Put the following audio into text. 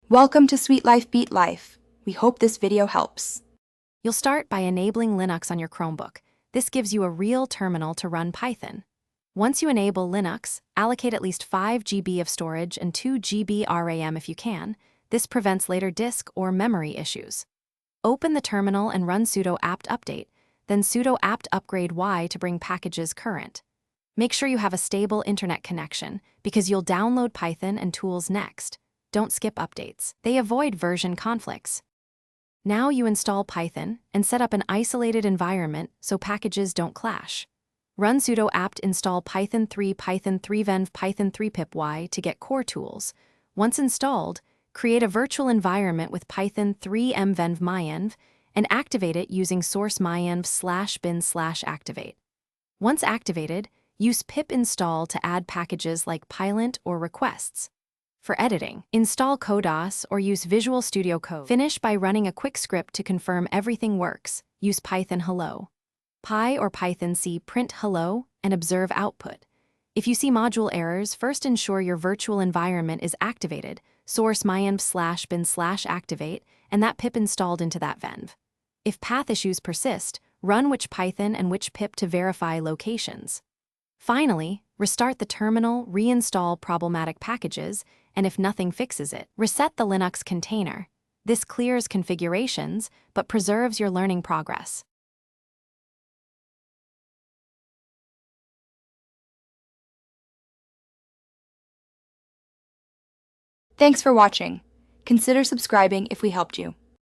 Welcome to Sweet Life Beat Life. We hope this video helps. You'll start by enabling Linux on your Chromebook. This gives you a real terminal to run Python. Once you enable Linux, allocate at least 5 GB of storage and 2 GB RAM if you can. This prevents later disk or memory issues. Open the terminal and run sudo apt update, then sudo apt upgrade y to bring packages current. Make sure you have a stable internet connection because you'll download Python and tools next. Don't skip updates. They avoid version conflicts. Now you install Python and set up an isolated environment so packages don't clash. Run sudo apt install python 3 venv python 3 pip y to get core tools. Once installed, create a virtual environment with python 3 mvenv myenv and activate it using source myenv/bin/activate. Once activated, use pip install to add packages like pylint or requests. For editing, install Codos or use Visual Studio Code. Finish by running a quick script to confirm everything works. Use Python hello. Py or Python C print hello and observe output. If you see module errors, first ensure your virtual environment is activated, source myenv/bin/activate, and that pip installed into that venv. If path issues persist, run which Python and which pip to verify locations. Finally, restart the terminal, reinstall problematic packages, and if nothing fixes it, reset the Linux container. This clears configurations, but preserves your learning progress. Thanks for watching. Consider subscribing if we helped you.